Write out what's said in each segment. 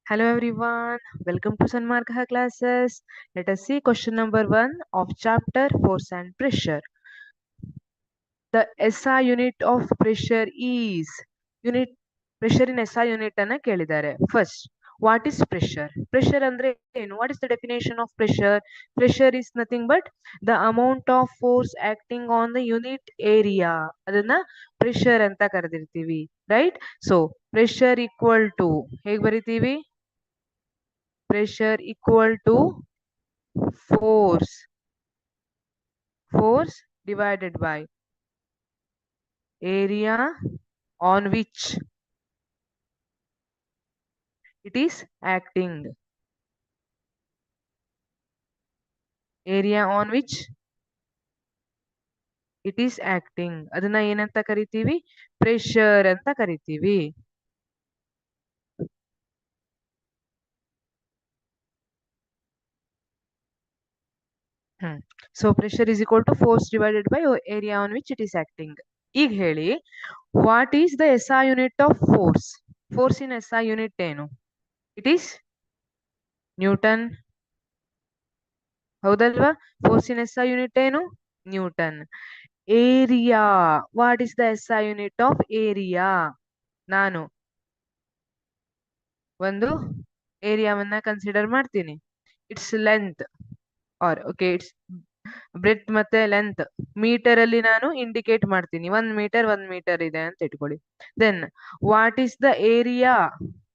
Hello everyone, welcome to Sanmarkha classes. Let us see question number 1 of chapter Force and Pressure. The SI unit of pressure is unit pressure in SI unit ಅನ್ನ ಕೇಳಿದ್ದಾರೆ. First, what is pressure? Pressure ಅಂದ್ರೆ ಏನು? What is the definition of pressure? Pressure is nothing but the amount of force acting on the unit area. ಅದನ್ನ pressure ಅಂತ ಕರೆದಿರ್ತೀವಿ, right? So, pressure equal to ಹೇಗೆ ಬರಿತೀವಿ? Pressure equal to force divided by area on which it is acting. Area on which it is acting. ಅದನ್ನ ಏನಂತ ಕರಿತೀವಿ? Pressure ಅಂತ ಕರಿತೀವಿ. So pressure is equal to force divided by area on which it is acting. ಈಗ ಹೇಳಿ, what is the SI unit of force? Force in SI unit ಏನು? It is Newton. ಹೌದಲ್ವಾ? Force in SI unit ಏನು? Newton. Area, what is the SI unit of area? ನಾನು ಒಂದು ಏರಿಯಾವನ್ನ consider ಮಾಡ್ತೀನಿ. It's length or okay it's breadth ಮತ್ತೆ length metre ಅಲ್ಲಿ ನಾನು ಇಂಡಿಕೇಟ್ ಮಾಡ್ತೀನಿ. 1 ಮೀಟರ್ ಇದೆ ಅಂತ ಇಟ್ಕೊಳ್ಳಿ. Then what is the area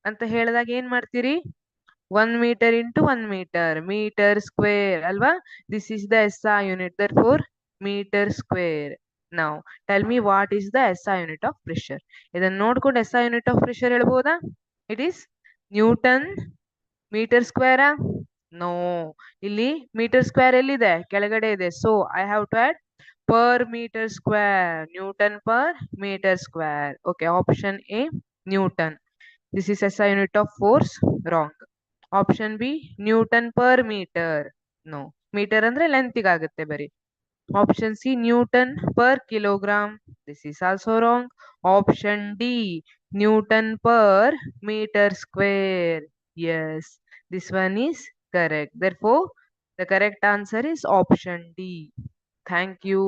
ಅಂತ ಹೇಳಿದಾಗ ಏನ್ ಮಾಡ್ತೀರಿ? 1 ಮೀಟರ್ ಇಂಟು 1 ಮೀಟರ್ ಸ್ಕ್ವೇರ್ ಅಲ್ವಾ? This is the SI unit, therefore metre square. ನಾವು tell me what is the SI unit of pressure. ಇದನ್ನ ನೋಡ್ಕೊಂಡು SI ಯೂನಿಟ್ ಆಫ್ ಪ್ರೆಷರ್ ಹೇಳ್ಬೋದಾ? ಇಟ್ ಈಸ್ ನ್ಯೂಟನ್ ಮೀಟರ್ ಸ್ಕ್ವೇರಾ? ನೋ, ಇಲ್ಲಿ ಮೀಟರ್ ಸ್ಕ್ವೇರ್ ಎಲ್ಲಿದೆ? ಕೆಳಗಡೆ ಇದೆ. So I have to add per metre square, newton per metre square. Okay, option A newton. This is SI unit of force. Wrong. Option B newton per metre. No, metre ಅಂದ್ರೆ ಲೆಂತಿಗಾಗುತ್ತೆ ಬರೀ. Option C newton per kilogram. This is also wrong. Option D newton per metre square. Yes, this one is correct. Therefore, the correct answer is option D. Thank you.